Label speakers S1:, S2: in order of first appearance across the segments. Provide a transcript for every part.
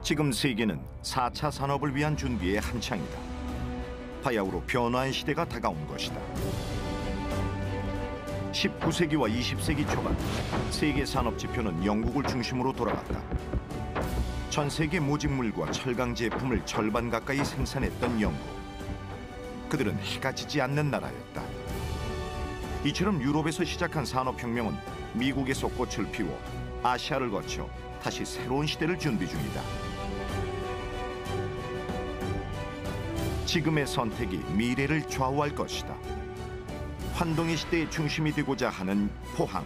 S1: 지금 세계는 4차 산업을 위한 준비에 한창이다. 바야흐로 변화의 시대가 다가온 것이다. 19세기와 20세기 초반 세계 산업 지표는 영국을 중심으로 돌아갔다. 전 세계 모직물과 철강 제품을 절반 가까이 생산했던 영국. 그들은 해가 지지 않는 나라였다. 이처럼 유럽에서 시작한 산업혁명은 미국에서 꽃을 피워 아시아를 거쳐 다시 새로운 시대를 준비 중이다. 지금의 선택이 미래를 좌우할 것이다. 환동의 시대의 중심이 되고자 하는 포항.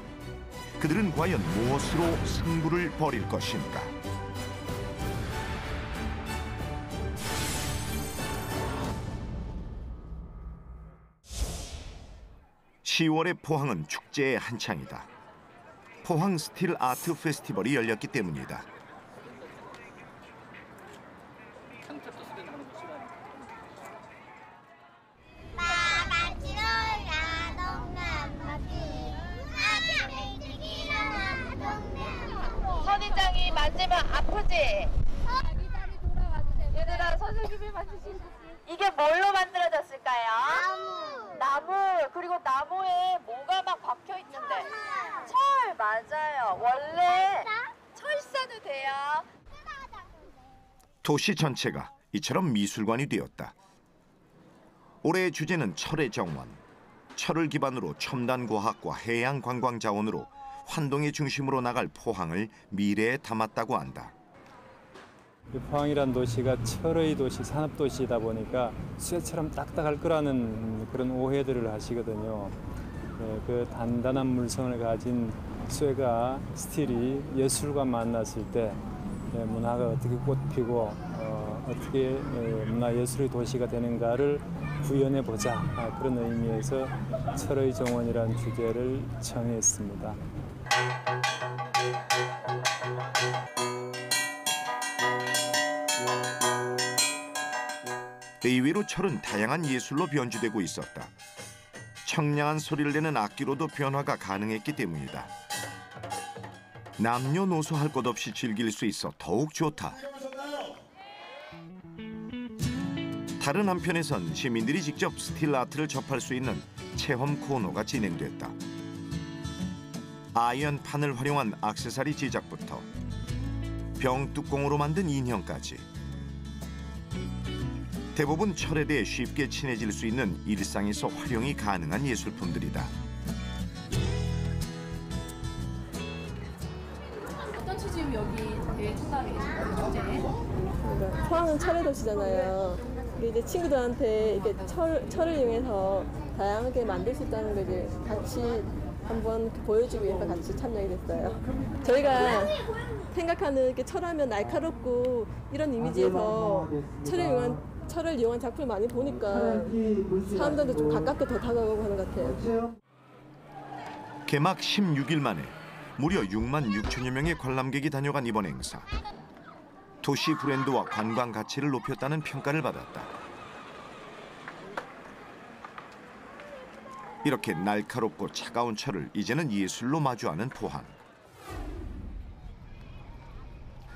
S1: 그들은 과연 무엇으로 승부를 벌일 것인가? 10월의 포항은 축제의 한창이다. 포항 스틸 아트 페스티벌이 열렸기 때문이다.
S2: 선인장이 만지면 아프지? 얘들아, 선생님이 만지신 이게 뭘로 만들어졌을까요? 나무. 그리고 나무에 뭐가 막 박혀 있는데. 철, 맞아요. 원래 철사도 돼요.
S1: 도시 전체가 이처럼 미술관이 되었다. 올해의 주제는 철의 정원. 철을 기반으로 첨단 과학과 해양 관광 자원으로 환동의 중심으로 나갈 포항을 미래에 담았다고 한다.
S3: 포항이란 도시가 철의 도시, 산업 도시이다 보니까 쇠처럼 딱딱할 거라는 그런 오해들을 하시거든요. 그 단단한 물성을 가진 쇠가 스틸이 예술과 만났을 때 문화가 어떻게 꽃피고 어떻게 문화예술의 도시가 되는가를 구현해 보자, 그런 의미에서 철의 정원이라는 주제를 정했습니다.
S1: 의외로 철은 다양한 예술로 변주되고 있었다. 청량한 소리를 내는 악기로도 변화가 가능했기 때문이다. 남녀노소 할 것 없이 즐길 수 있어 더욱 좋다. 다른 한편에선 시민들이 직접 스틸 아트를 접할 수 있는 체험 코너가 진행됐다. 아이언판을 활용한 액세서리 제작부터 병뚜껑으로 만든 인형까지 대부분 철에 대해 쉽게 친해질 수 있는 일상에서 활용이 가능한 예술품들이다.
S4: 어떤 취지로 여기 대회에 참가하게 되신 거예요, 축제에?
S5: 그러니까 포항은 철의 도시잖아요. 이제 친구들한테 이게 철을 이용해서 다양하게 만들 수 있다는 걸 이제 같이 한번 보여주기 위해서 같이 참여하게 됐어요. 저희가 생각하는 이렇게 철하면 날카롭고 이런 이미지에서 철을 이용한 작품을 많이 보니까 사람들도 좀 가깝게 더 다가가고 하는 것 같아요.
S1: 개막 16일 만에 무려 6만 6천여 명의 관람객이 다녀간 이번 행사. 도시 브랜드와 관광 가치를 높였다는 평가를 받았다. 이렇게 날카롭고 차가운 철을 이제는 예술로 마주하는 포항.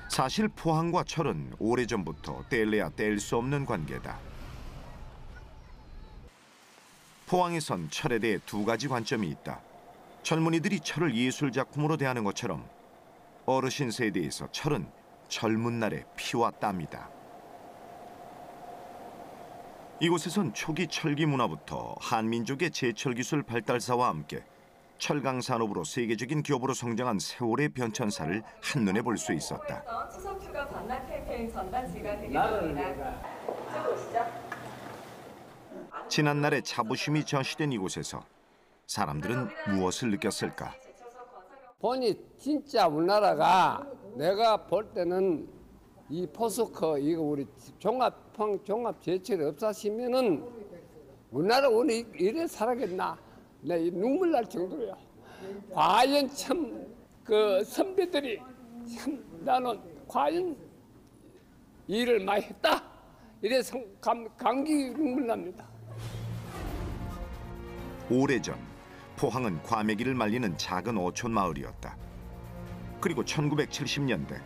S1: 사실 포항과 철은 오래전부터 뗄래야 뗄 수 없는 관계다. 포항에선 철에 대해 두 가지 관점이 있다. 젊은이들이 철을 예술 작품으로 대하는 것처럼 어르신 세대에서 철은 젊은 날의 피와 땀이다. 이곳에선 초기 철기 문화부터 한민족의 제철 기술 발달사와 함께 철강 산업으로 세계적인 기업으로 성장한 세월의 변천사를 한눈에 볼 수 있었다.
S6: 추석 휴가 반납 캠페인 전단지가 되겠습니다. 보시죠.
S1: 지난날의 자부심이 전시된 이곳에서 사람들은 무엇을 느꼈을까?
S7: 보니 진짜 우리나라가 내가 볼 때는 이 포스코 이거 우리 종합 제철이 없으시면은 우리나라 오늘 이래 살아겠나? 내 눈물 날 정도야. 과연 참 그 선배들이 참 나는 과연 일을 많이 했다. 이래서 감기 눈물 납니다.
S1: 오래전 포항은 과메기를 말리는 작은 어촌 마을이었다. 그리고 1970년대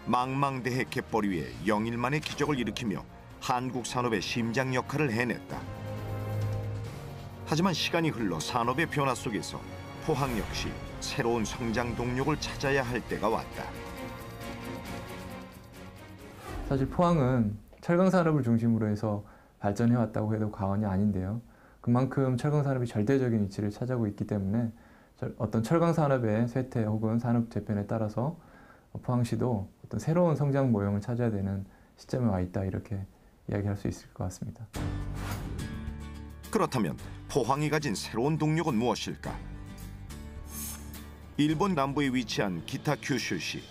S1: 망망대해 갯벌 위에 영일 만의 기적을 일으키며 한국 산업의 심장 역할을 해냈다. 하지만 시간이 흘러 산업의 변화 속에서 포항 역시 새로운 성장 동력을 찾아야 할 때가 왔다.
S8: 사실 포항은 철강 산업을 중심으로 해서 발전해 왔다고 해도 과언이 아닌데요. 그만큼 철강 산업이 절대적인 위치를 차지하고 있기 때문에 어떤 철강 산업의 쇠퇴 혹은 산업 재편에 따라서 포항시도 어떤 새로운 성장 모형을 찾아야 되는 시점에 와 있다, 이렇게 이야기할 수 있을 것 같습니다.
S1: 그렇다면 포항이 가진 새로운 동력은 무엇일까? 일본 남부에 위치한 기타 큐슈시.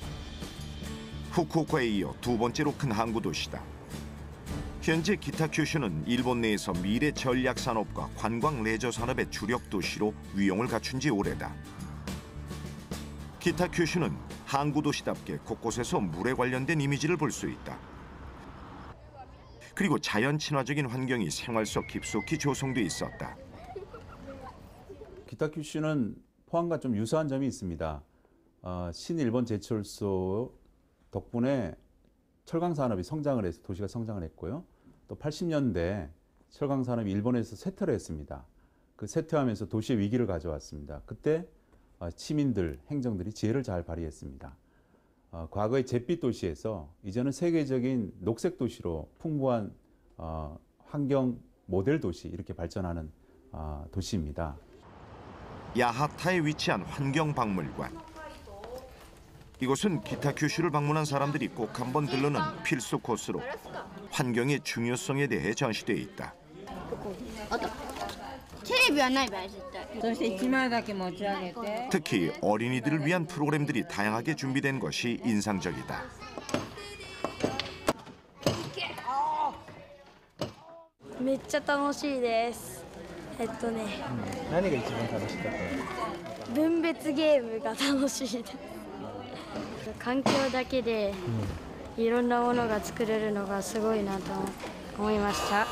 S1: 후쿠오카에 이어 두 번째로 큰 항구 도시다. 현재 기타 큐슈는 일본 내에서 미래 전략 산업과 관광 레저 산업의 주력 도시로 위용을 갖춘 지 오래다. 기타 큐슈는 항구 도시답게 곳곳에서 물에 관련된 이미지를 볼 수 있다. 그리고 자연 친화적인 환경이 생활 속 깊숙이 조성돼 있었다.
S9: 기타 큐슈는 포항과 좀 유사한 점이 있습니다. 신일본 제철소 덕분에 철강 산업이 성장을 해서 도시가 성장을 했고요. 또 80년대 철강 산업이 일본에서 쇠퇴를 했습니다. 그 쇠퇴하면서 도시의 위기를 가져왔습니다. 그때 시민들, 행정들이 지혜를 잘 발휘했습니다. 과거의 잿빛 도시에서 이제는 세계적인 녹색 도시로 풍부한 환경 모델 도시, 이렇게 발전하는 도시입니다.
S1: 야하타에 위치한 환경박물관. 이곳은 기타 큐슈를 방문한 사람들이 꼭 한번 들르는 필수 코스로 환경의 중요성에 대해 전시되어 있다. 특히 어린이들을 위한 프로그램들이 다양하게 준비된 것이 인상적이다.
S10: めっちゃ楽しいです。
S3: 何が一番楽しかったの？
S10: 分別ゲームが楽しいです。環境だけでいろんなものが作れるのがすごいなと思いました。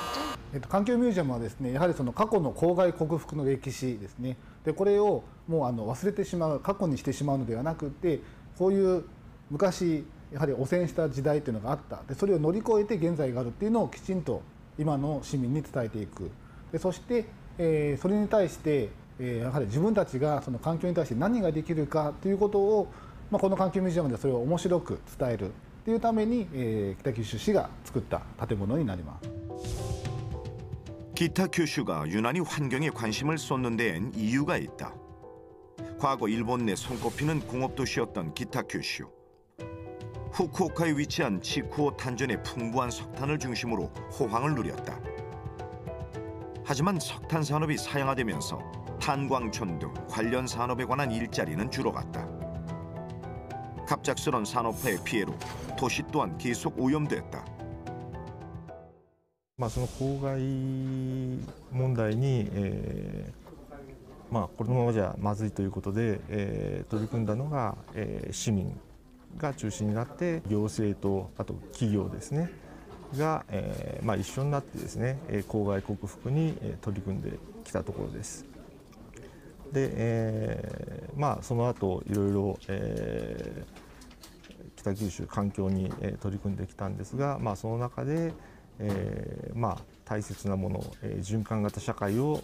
S11: 環境ミュージアムはですね、やはりその過去の公害克服の歴史ですね。でこれをもう忘れてしまう、過去にしてしまうのではなくて、こういう昔やはり汚染した時代というのがあった。でそれを乗り越えて現在があるっていうのをきちんと今の市民に伝えていく。でそして、それに対して、やはり自分たちがその環境に対して何ができるかということを、この環境ミュージアムでそれを面白く伝えるというために、北九州市が作った建物になります。
S1: 기타 큐슈가 유난히 환경에 관심을 쏟는 데엔 이유가 있다. 과거 일본 내 손꼽히는 공업도시였던 기타 큐슈. 후쿠오카에 위치한 치쿠오 탄전의 풍부한 석탄을 중심으로 호황을 누렸다. 하지만 석탄 산업이 사양화되면서 탄광촌 등 관련 산업에 관한 일자리는 줄어갔다. 갑작스런 산업화의 피해로 도시 또한 계속 오염됐다.
S12: その公害問題に、このままじゃまずいということで、取り組んだのが、市民が中心になって行政とあと企業ですねが、一緒になってですね公害克服に取り組んできたところです。で、その後いろいろ北九州環境に取り組んできたんですが、その中で大切なもの、循環型社会を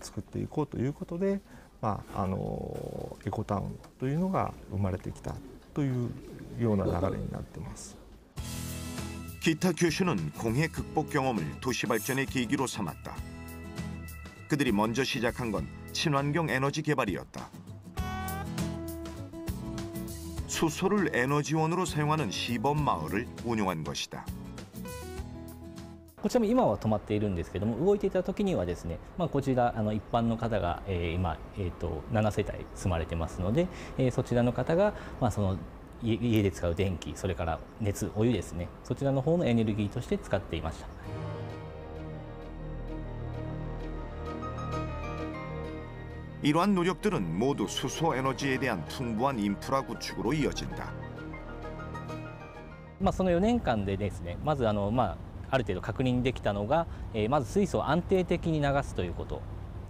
S12: 作っていこうということで、エコタウンというのが生まれてきたというような流れになっています。
S1: 기타 큐슈는 공해 극복 경험을 도시 발전의 계기로 삼았다. 그들이 먼저 시작한 건 친환경 에너지 개발이었다. 수소를 에너지원으로 사용하는 시범 마을을 운영한 것이다.
S13: こちらも今は止まっているんですけども、動いていた時にはですね、こちら一般の方が、今、7世帯住まれてますので、そちらの方が、その家で使う電気、それから熱、お湯ですね、そちらの方のエネルギーとして使っていました。
S1: 이러한 노력들은 모두 수소 에너지에 대한 풍부한 인프라 구축으로 이어진다.
S13: その4年間でですね、まずある程度確認できたのが、まず水素を安定的に流すということ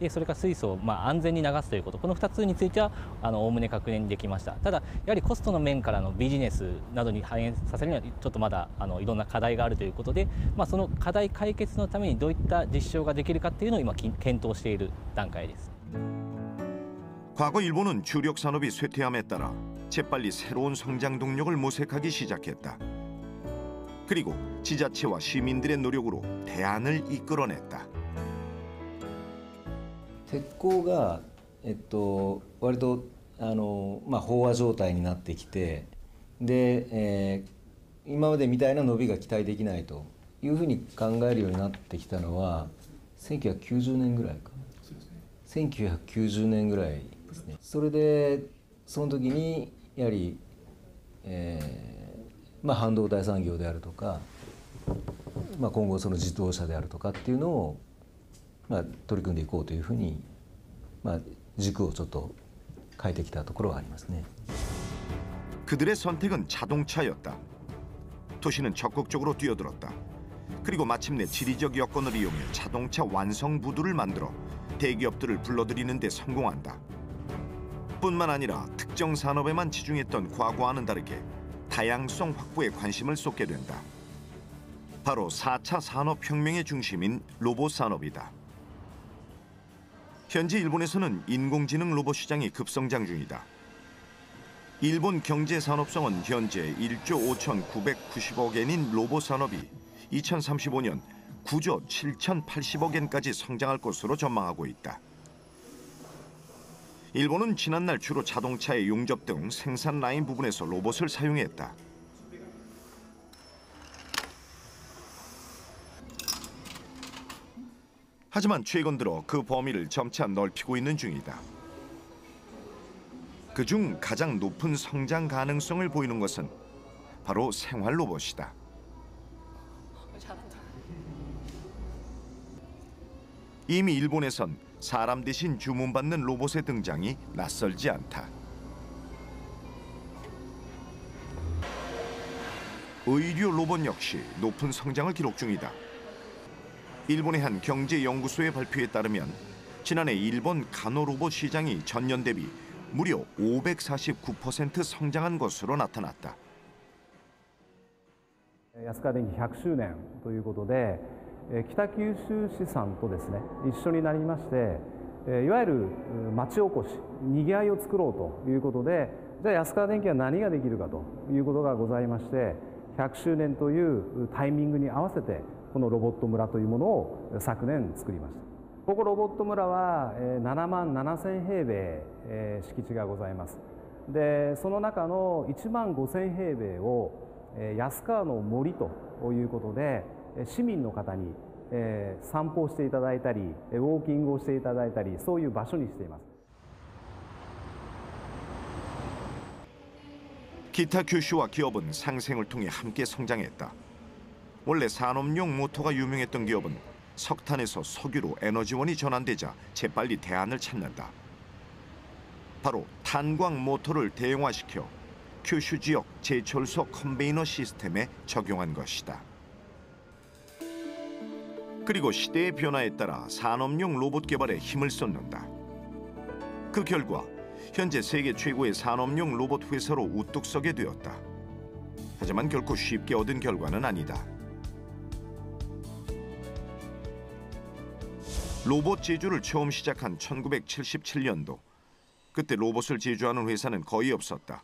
S13: でそれから水素を安全に流すということ、この2つについてはおおむね確認できました。ただやはりコストの面からのビジネスなどに反映させるにはちょっとまだいろんな課題があるということで、その課題解決のためにどういった実証ができるかっていうのを今検討している段階です。
S1: 과거 일본은 주력 산업이 쇠퇴함에 따라 재빨리 새로운 성장 동력을 모색하기 시작했다. 그리고 지자체와 시민들의 노력으로 대안을 이끌어냈다.
S14: 鉄鋼が割と飽和状態になってきて、で、今までみたいな伸びが期待できないというふうに考えるようになってきたのは1990年ぐらいか。1990年ぐらいですね。それでその時にやはり、半導体産業であるとか、今後その自動車であるとかっていうのを、取り組んでいこうというふうに、軸をちょっと変えてきたところはありますね。
S1: 그들의 선택은 자동차였다. 도시는 적극적으로 뛰어들었다. 그리고 마침내 지리적 여건을 이용해 자동차 완성 부두를 만들어 대기업들을 불러들이는 데 성공한다. 뿐만 아니라 특정 산업에만 치중했던 과거와는 다르게 다양성 확보에 관심을 쏟게 된다. 바로 4차 산업혁명의 중심인 로봇 산업이다. 현재 일본에서는 인공지능 로봇 시장이 급성장 중이다. 일본 경제산업성은 현재 1조 5,990억 엔인 로봇 산업이 2035년 9조 7,080억 엔까지 성장할 것으로 전망하고 있다. 일본은 지난날 주로 자동차의 용접 등 생산 라인 부분에서 로봇을 사용했다. 하지만 최근 들어 그 범위를 점차 넓히고 있는 중이다. 그중 가장 높은 성장 가능성을 보이는 것은 바로 생활 로봇이다. 이미 일본에선 사람 대신 주문받는 로봇의 등장이 낯설지 않다. 의료 로봇 역시 높은 성장을 기록 중이다. 일본의 한 경제연구소의 발표에 따르면 지난해 일본 간호 로봇 시장이 전년 대비 무려 549% 성장한 것으로 나타났다.
S15: 安川電機100周年ということで、北九州市さんとですね一緒になりまして、いわゆる町おこし、にぎわいを作ろうということで、じゃあ安川電機は何ができるかということがございまして、100周年というタイミングに合わせてこのロボット村というものを昨年作りました。ここロボット村は7万7000平米敷地がございます。でその中の1万5000平米を安川の森ということで市民の方に散歩をしていただいたりウォーキングをしていただいたりそういう場所にしています。
S1: 기타 규슈와 기업은 상생을 통해 함께 성장했다. 원래 산업용 모터가 유명했던 기업은 석탄에서 석유로 에너지원이 전환되자 재빨리 대안을 찾는다. 바로 탄광 모터를 대형화시켜 규슈 지역 제철소 컨베이너 시스템에 적용한 것이다. 그리고 시대의 변화에 따라 산업용 로봇 개발에 힘을 쏟는다. 그 결과 현재 세계 최고의 산업용 로봇 회사로 우뚝 서게 되었다. 하지만 결코 쉽게 얻은 결과는 아니다. 로봇 제조를 처음 시작한 1977년도. 그때 로봇을 제조하는 회사는 거의 없었다.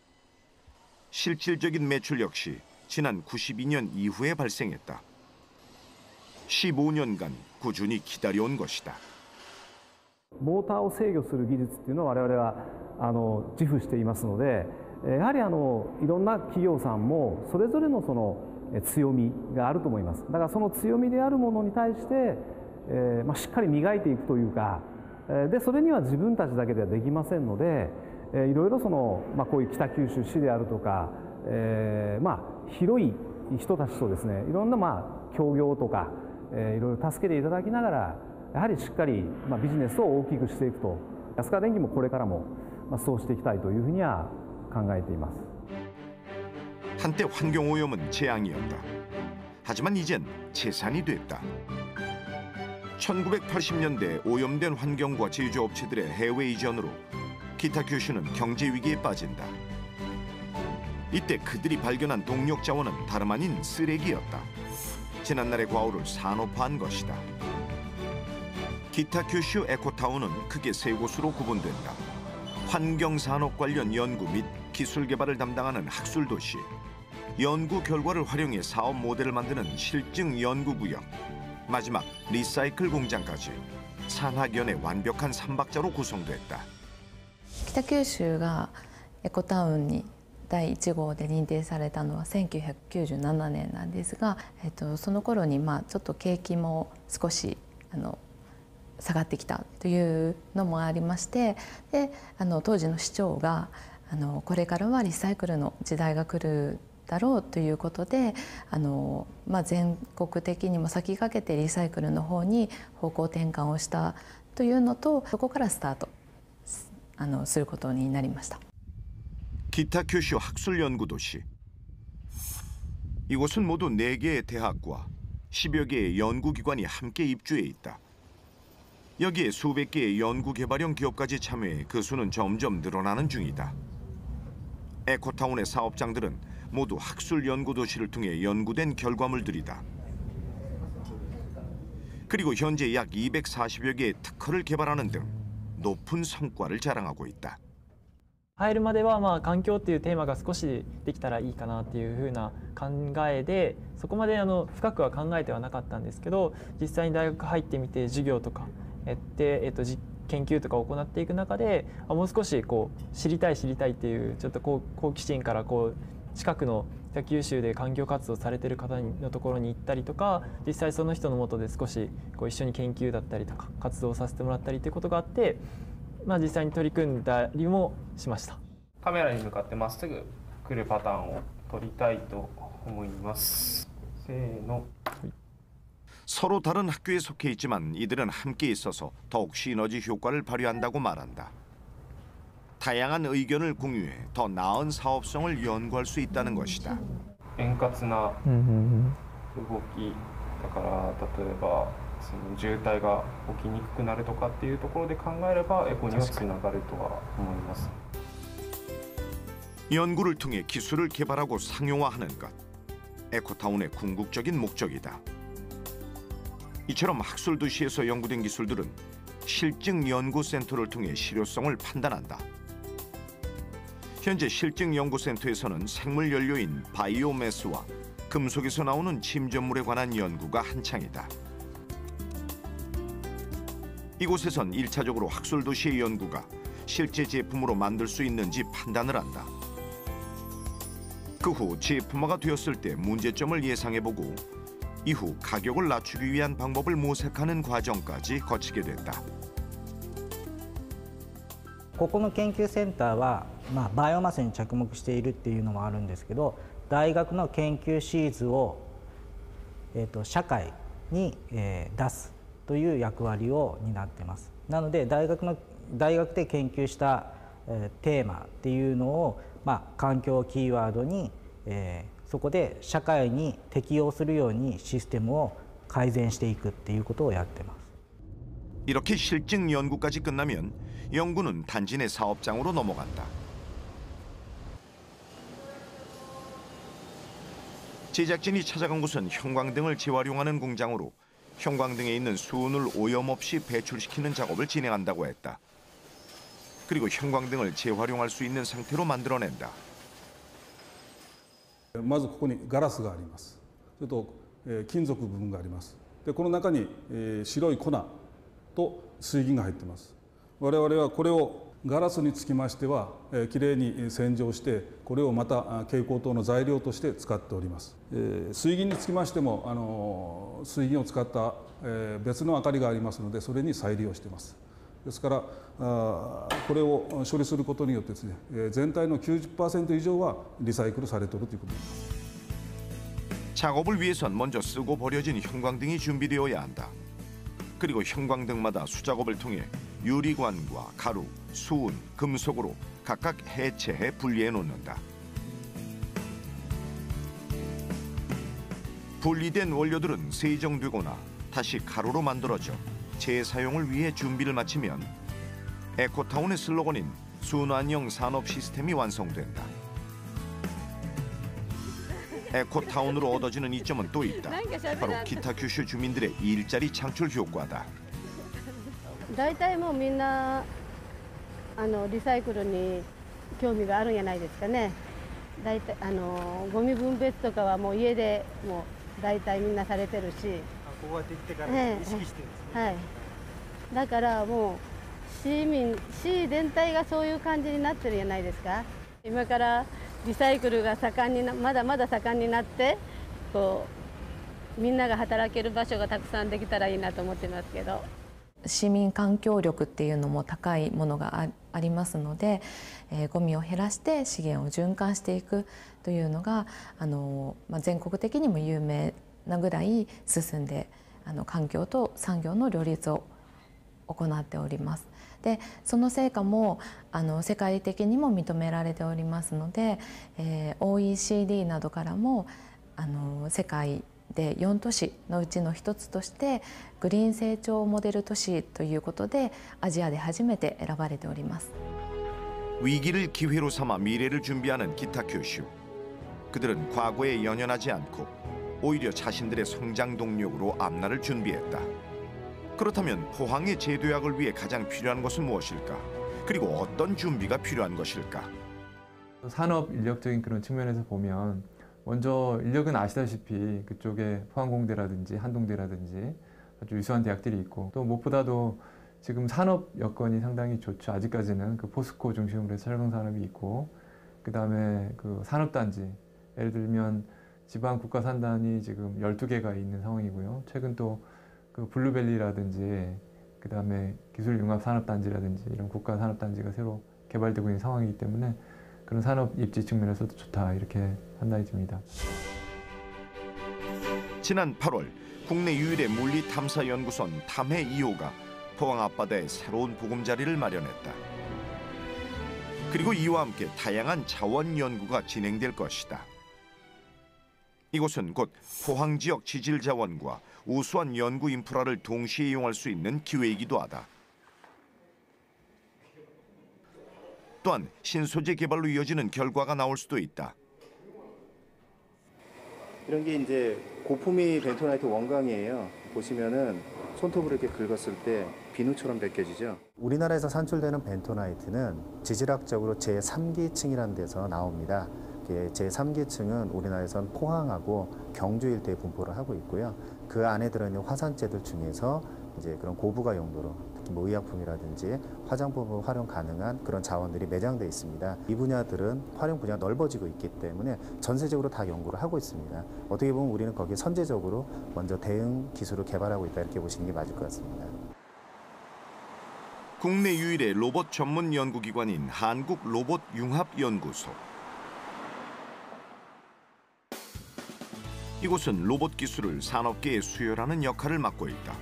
S1: 실질적인 매출 역시 지난 92년 이후에 발생했다. 15년간 꾸준히 기다려온 것이다.
S15: モーターを制御する技術っていうのを我々は自負していますので、やはりいろんな企業さんもそれぞれのその強みがあると思います。だからその強みであるものに対して、しっかり磨いていくというか、でそれには自分たちだけではできませんので、いろいろそのこういう北九州市であるとか、広い人たちとですね、いろんな協業とか、いろいろ助けていただきながら。 やはりしっかりビジネスを大きくしていくと安川電機もこれからもそうしていきたいというふうには考えています。
S1: 한때 환경 오염은 재앙이었다. 하지만 이젠 재산이 됐다. 1980년대 오염된 환경과 제조업체들의 해외 이전으로 키타큐슈는 경제 위기에 빠진다. 이때 그들이 발견한 동력 자원은 다름 아닌 쓰레기였다. 지난날의 과오를 산업화한 것이다. 키타큐슈 에코타운은 크게 세 곳으로 구분된다. 환경산업 관련 연구 및 기술 개발을 담당하는 학술도시, 연구 결과를 활용해 사업 모델을 만드는 실증 연구구역, 마지막 리사이클 공장까지 산학연의 완벽한 삼박자로 구성됐다.
S16: 北九州がエコタウンに第1号で認定されたのは1997年なんですが、その頃にちょっと景気も少し下がってきたというのもありまして、で当時の市長がこれからはリサイクルの時代が来るだろうということで全国的にも先駆けてリサイクルの方に方向転換をしたというのと、そこからスタートすることになりました。
S1: 키타큐슈 학술연구도시. 이곳은 모두 4개의 대학과 10여 개의 연구기관이 함께 입주해 있다. 여기에 수백 개의 연구개발형 기업까지 참여해 그 수는 점점 늘어나는 중이다. 에코타운의 사업장들은 모두 학술연구도시를 통해 연구된 결과물들이다. 그리고 현재 약 240여 개의 특허를 개발하는 등 높은 성과를 자랑하고 있다.
S17: 入るまでは環境っていうテーマが少しできたらいいかなっていう風な考えで、そこまで深くは考えてはなかったんですけど、実際に大学入ってみて授業とかやって、研究とかを行っていく中で、もう少し知りたいっていうちょっと好奇心から近くの北九州で環境活動されている方のところに行ったりとか、実際その人の下で少し一緒に研究だったりとか活動させてもらったりということがあって、実際に取り組んだりもしました。
S18: カメラに向かってまっすぐ来るパターンを撮りたいと思います。せーの。
S1: 서로 다른 학교에 속해 있지만 이들은 함께 있어서 더욱 시너지 효과를 발휘한다고 말한다. 다양한 의견을 공유해 더 나은 사업성을 연구할 수 있다는 것이다.
S18: 円滑な動きだから、例えば渋滞が起きにくくなるとかっていうところで考えればエコにはつながるとは思います。
S1: 연구를 통해 기술을 개발하고 상용화하는 것, 에코타운의 궁극적인 목적이다. 이처럼 학술도시에서 연구된 기술들은 실증연구센터를 통해 실효성을 판단한다. 현재 실증연구센터에서는 생물연료인 바이오매스와 금속에서 나오는 침전물에 관한 연구가 한창이다. 이곳에선 1차적으로 학술도시의 연구가 실제 제품으로 만들 수 있는지 판단을 한다. 그 후 제품화가 되었을 때 문제점을 예상해보고 이후 가격을 낮추기 위한 방법을 모색하는 과정까지 거치게 됐다.
S19: ここの研究センターは、バイオマスに着目しているっていうのもあるんですけど、大学の研究シーズを、社会に、出すという役割を担っています。なので大学で研究した、テーマっていうのを、環境をキーワードに、そこで社会に適用するようにシステムを改善していくっていうことをやっています。
S1: 이렇게 실증 연구까지 끝나면 연구는 단지 내 사업장으로 넘어간다. 제작진이 찾아간 곳은 형광등을 재활용하는 공장으로 형광등에 있는 수은을 오염 없이 배출시키는 작업을 진행한다고 했다. 그리고 형광등을 재활용할 수 있는 상태로 만들어낸다.
S20: まずここにガラスがあります。それと、金属部分があります。でこの中に、白い粉と水銀が入っています。我々はこれをガラスにつきましては、きれいに洗浄してこれをまた蛍光灯の材料として使っております。水銀につきましても水銀を使った、別の明かりがありますのでそれに再利用しています。ですからこれを処理することによってですね、全体の 90%以上はリサイクルされているということです。
S1: 작업을 위해선 먼저 쓰고 버려진 형광등이 준비되어야 한다. 그리고 형광등마다 수작업을 통해 유리관과 가루, 수은, 금속으로 각각 해체해 분리해 놓는다. 분리된 원료들은 세정되거나 다시 가루로 만들어져 재사용을 위해 준비를 마치면 에코타운의 슬로건인 순환형 산업 시스템이 완성된다. 에코타운으로 얻어지는 이점은 또 있다. 바로 기타 규슈 주민들의 일자리 창출 효과다.
S21: 大体もうみんなリサイクルに興味があるんじゃないですかね。大体ゴミ分別とかはもう家でもう大体みんなされてるし。ここができてから意識してるんですね。はい。だからもう市全体がそういう感じになってるんじゃないですか。今からリサイクルがまだまだ盛んになってこうみんなが働ける場所がたくさんできたらいいなと思ってますけど。
S16: 市民環境力っていうのも高いものがありますので、ゴミを減らして資源を循環していくというのが全国的にも有名なぐらい進んで環境と産業の両立を行っております。でその成果も世界的にも認められておりますので、OECD などからも世界で4都市のうちの一つとしてグリーン成長モデル都市ということでアジアで初めて選ばれております。
S1: 위기를 기회로 삼아 미래를 준비하는 기타 규슈. 그들은 과거에 연연하지 않고 오히려 자신들의 성장 동력으로 앞날을 준비했다. 그렇다면 포항의 재도약을 위해 가장 필요한 것은 무엇일까? 그리고 어떤 준비가 필요한 것일까?
S8: 산업 인력적인 그런 측면에서 보면 먼저 인력은 아시다시피 그쪽에 포항공대라든지 한동대라든지 아주 유수한 대학들이 있고 또 무엇보다도 지금 산업 여건이 상당히 좋죠. 아직까지는 그 포스코 중심으로 해서 철강 산업이 있고 그 다음에 그 산업단지 예를 들면 지방 국가 산단이 지금 12개가 있는 상황이고요. 최근 또 그 블루밸리라든지 그 다음에 기술융합산업단지라든지 이런 국가 산업단지가 새로 개발되고 있는 상황이기 때문에 그런 산업 입지 측면에서도 좋다 이렇게 판단이 듭니다.
S1: 지난 8월 국내 유일의 물리탐사연구선 탐해 2호가 포항 앞바다에 새로운 보금자리를 마련했다. 그리고 이와 함께 다양한 자원 연구가 진행될 것이다. 이곳은 곧 포항 지역 지질 자원과 우수한 연구 인프라를 동시에 이용할 수 있는 기회이기도 하다. 또한 신소재 개발로 이어지는 결과가 나올 수도 있다.
S3: 이런 게 이제 고품위 벤토나이트 원광이에요. 보시면은 손톱으로 이렇게 긁었을 때 비누처럼 벗겨지죠. 우리나라에서 산출되는 벤토나이트는 지질학적으로 제3기층이라는 데서 나옵니다. 제3기층은 우리나라에선 포항하고 경주 일대에 분포를 하고 있고요. 그 안에 들어있는 화산재들 중에서 이제 그런 고부가 용도로 특히 뭐 의약품이라든지 화장품으로 활용 가능한 그런 자원들이 매장돼 있습니다. 이 분야들은 활용 분야가 넓어지고 있기 때문에 전세적으로 다 연구를 하고 있습니다. 어떻게 보면 우리는 거기에 선제적으로 먼저 대응 기술을 개발하고 있다 이렇게 보시는 게 맞을 것 같습니다.
S1: 국내 유일의 로봇 전문 연구기관인 한국로봇융합연구소. 이곳은 로봇 기술을 산업계에 수혈하는 역할을 맡고 있다.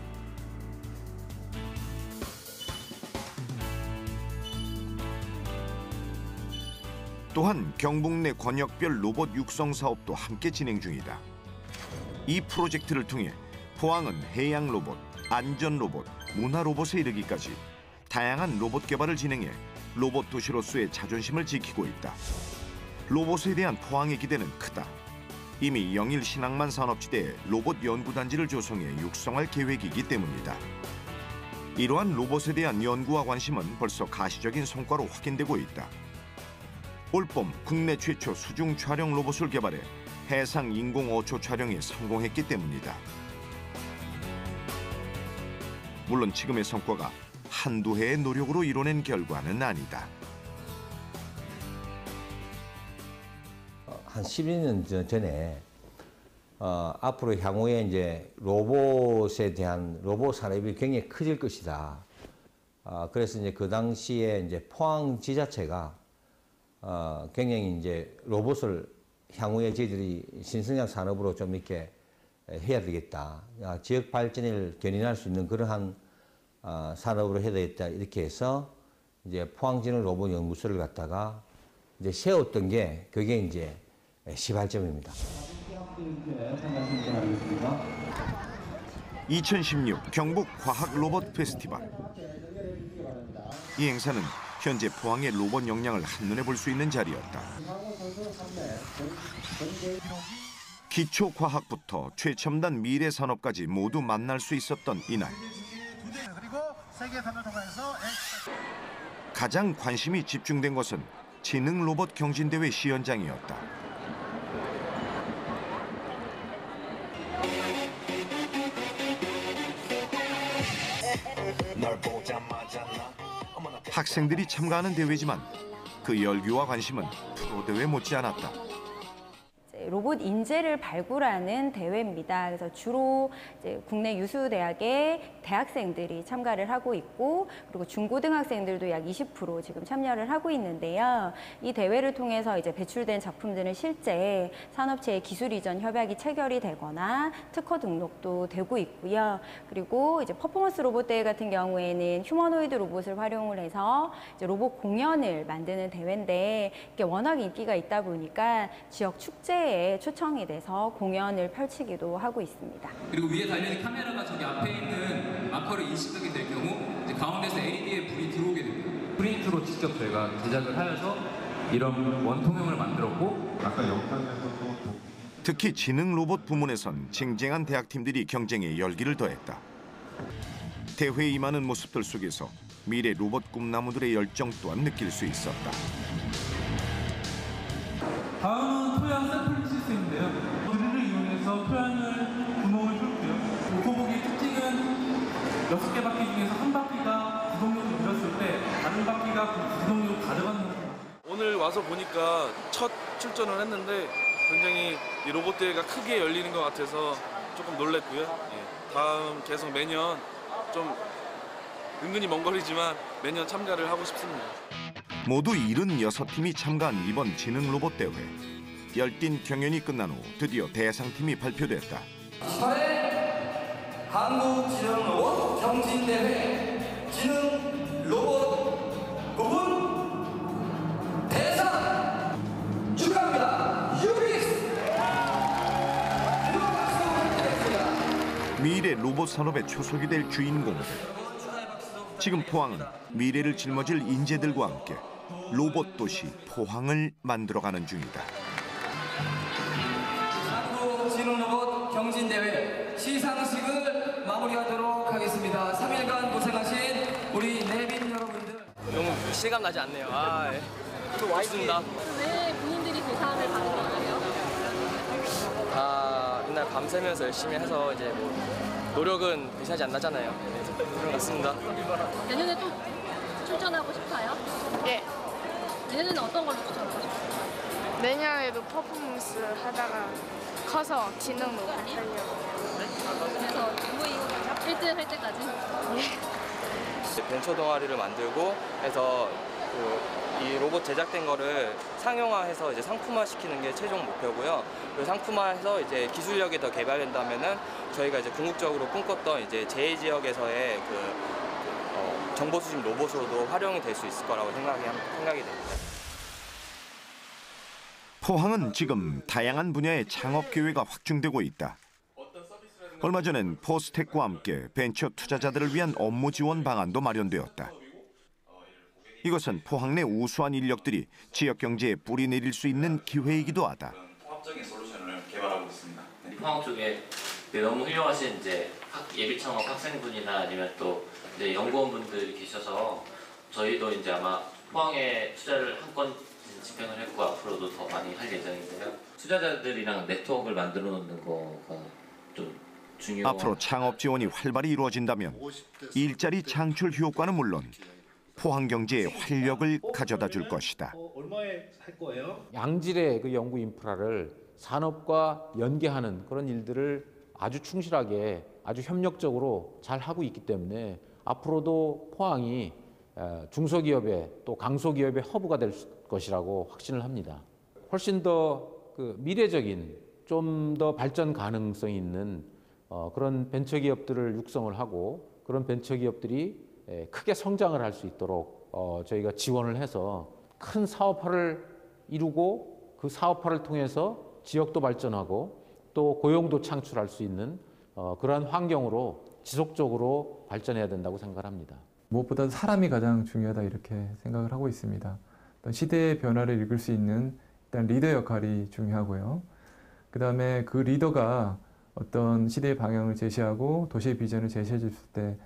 S1: 또한 경북 내 권역별 로봇 육성 사업도 함께 진행 중이다. 이 프로젝트를 통해 포항은 해양 로봇, 안전 로봇, 문화 로봇에 이르기까지 다양한 로봇 개발을 진행해 로봇 도시로서의 자존심을 지키고 있다. 로봇에 대한 포항의 기대는 크다. 이미 영일 신항만 산업지대에 로봇 연구단지를 조성해 육성할 계획이기 때문이다. 이러한 로봇에 대한 연구와 관심은 벌써 가시적인 성과로 확인되고 있다. 올봄 국내 최초 수중 촬영 로봇을 개발해 해상 인공 어초 촬영에 성공했기 때문이다. 물론 지금의 성과가 한두 해의 노력으로 이뤄낸 결과는 아니다.
S14: 한 12년 전에 앞으로 향후에 이제 로봇에 대한 로봇 산업이 굉장히 커질 것이다. 그래서 이제 그 당시에 이제 포항 지자체가 굉장히 이제 로봇을 향후에 저희들이 신성장 산업으로 좀 이렇게 해야 되겠다. 지역 발전을 견인할 수 있는 그러한 산업으로 해야 되겠다. 이렇게 해서 이제 포항지능 로봇 연구소를 갖다가 이제 세웠던 게 그게 이제 시발점입니다.
S1: 2016 경북 과학 로봇 페스티벌. 이 행사는 현재 포항의 로봇 역량을 한눈에 볼 수 있는 자리였다. 기초과학부터 최첨단 미래 산업까지 모두 만날 수 있었던 이날. 가장 관심이 집중된 것은 지능 로봇 경진대회 시연장이었다. 학생들이 참가하는 대회지만 그 열기와 관심은 프로대회 못지않았다.
S2: 로봇 인재를 발굴하는 대회입니다. 그래서 주로 이제 국내 유수 대학의 대학생들이 참가를 하고 있고, 그리고 중고등학생들도 약 20% 지금 참여를 하고 있는데요. 이 대회를 통해서 이제 배출된 작품들은 실제 산업체의 기술 이전 협약이 체결이 되거나 특허 등록도 되고 있고요. 그리고 이제 퍼포먼스 로봇 대회 같은 경우에는 휴머노이드 로봇을 활용을 해서 이제 로봇 공연을 만드는 대회인데, 이게 워낙 인기가 있다 보니까 지역 축제에 초청이 돼서 공연을 펼치기도 하고 있습니다.
S22: 그리고 위에 달려있는 카메라가 저기 앞에 있는 마커를 인식하게 될 경우 이제 가운데서 LED에 불이 들어오게 됩니다. 프린트로 직접 저희가 제작을 하여서 이런 원통형을 만들었고, 아까 영상에서도
S1: 특히 지능 로봇 부문에선 쟁쟁한 대학팀들이 경쟁에 열기를 더했다. 대회에 임하는 모습들 속에서 미래 로봇 꿈나무들의 열정 또한 느낄 수 있었다.
S23: 다음은 토양 샘플링 시스템인데요. 드릴을 이용해서 토양을 구멍을 뚫고요. 오토복의 특징은 6개 바퀴 중에서 한 바퀴가 구동력을 밀었을 때 다른 바퀴가 그 구동력을 가져가는 겁니다.
S24: 오늘 와서 보니까 첫 출전을 했는데 굉장히 이 로봇 대회가 크게 열리는 것 같아서 조금 놀랬고요. 예, 다음 계속 매년 좀 은근히 먼 거리지만 매년 참가를 하고 싶습니다.
S1: 모두 76팀이 참가한 이번 지능 로봇 대회. 열띤 경연이 끝난 후 드디어 대상팀이 발표됐다.
S22: 18회 한국지능로봇 경진대회 지능 로봇 부분 대상 축하합니다. 유비스!
S1: 미래 로봇 산업의 초석이 될 주인공들. 지금 포항은 미래를 짊어질 인재들과 함께 로봇 도시 포항을 만들어가는 중이다.
S22: 한국지능로봇 경진대회 시상식을 마무리하도록 하겠습니다. 3일간 고생하신 우리 내빈 여러분들.
S25: 너무 실감 나지 않네요. 좋습니다.
S4: 왜 본인들이 대상을 받은 거예요?
S25: 맨날 밤새면서 열심히 해서 이제 뭐 노력은 배신하지 않나잖아요. 그런 것 같습니다.
S4: 내년에 또 출전하고 싶어요?
S26: 예.
S4: 내년에는 어떤 걸로 출전하고 싶어요?
S26: 내년에도 퍼포먼스 하다가 커서 지능로 하려고.
S4: 그래서 MV 1등 할 때까지?
S25: 벤처 동아리를 만들고 해서 이 로봇 제작된 거를 상용화해서 이제 상품화 시키는 게 최종 목표고요. 그 상품화해서 이제 기술력이 더 개발된다면은 저희가 이제 궁극적으로 꿈꿨던 이제 제 지역에서의 정보 수집 로봇으로도 활용이 될 수 있을 거라고 생각이 됩니다.
S1: 포항은 지금 다양한 분야의 창업 기회가 확충되고 있다. 얼마 전엔 포스텍과 함께 벤처 투자자들을 위한 업무 지원 방안도 마련되었다. 이것은 포항 내 우수한 인력들이 지역 경제에 뿌리 내릴 수 있는 기회이기도 하다.
S27: 통합적인 솔루션을 개발하고 있습니다.
S28: 포항 쪽에 너무 훌륭하신 이제 예비 창업 학생분이나 아니면 또 이제 연구원분들이 계셔서 저희도 이제 아마 포항에 투자를 한 건 집행을 했고 앞으로도 더 많이 할 예정인데요. 투자자들이랑 네트워크를 만들어 놓는 거가 좀 중요해요.
S1: 앞으로 창업 지원이 활발히 이루어진다면 일자리 창출 효과는 물론 포항 경제에 활력을 가져다 줄 것이다.
S29: 얼마에 할 거예요?
S30: 양질의 그 연구 인프라를 산업과 연계하는 그런 일들을 아주 충실하게 아주 협력적으로 잘 하고 있기 때문에 앞으로도 포항이 중소기업의 또 강소기업의 허브가 될 것이라고 확신을 합니다. 훨씬 더 그 미래적인 좀 더 발전 가능성이 있는 그런 벤처기업들을 육성을 하고 그런 벤처기업들이 크게 성장을 할 수 있도록 저희가 지원을 해서 큰 사업화를 이루고 그 사업화를 통해서 지역도 발전하고 또 고용도 창출할 수 있는 그러한 환경으로 지속적으로 발전해야 된다고 생각합니다.
S8: 무엇보다 사람이 가장 중요하다 이렇게 생각을 하고 있습니다. 어떤 시대의 변화를 읽을 수 있는 일단 리더 역할이 중요하고요. 그 다음에 그 리더가 어떤 시대의 방향을 제시하고 도시의 비전을 제시해 줄 때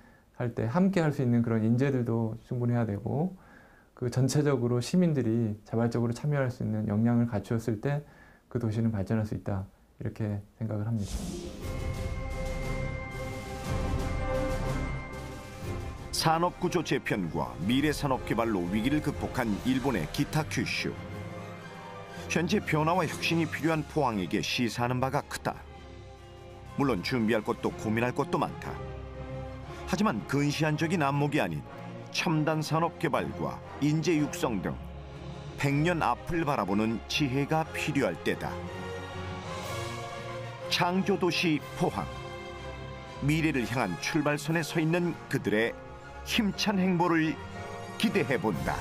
S8: 함께 할 수 있는 그런 인재들도 충분해야 되고 그 전체적으로 시민들이 자발적으로 참여할 수 있는 역량을 갖추었을 때 그 도시는 발전할 수 있다 이렇게 생각을 합니다.
S1: 산업구조 재편과 미래산업개발로 위기를 극복한 일본의 기타 큐슈. 현재 변화와 혁신이 필요한 포항에게 시사하는 바가 크다. 물론 준비할 것도 고민할 것도 많다. 하지만 근시안적인 안목이 아닌 첨단 산업 개발과 인재 육성 등 100년 앞을 바라보는 지혜가 필요할 때다. 창조도시 포항. 미래를 향한 출발선에 서 있는 그들의 힘찬 행보를 기대해 본다.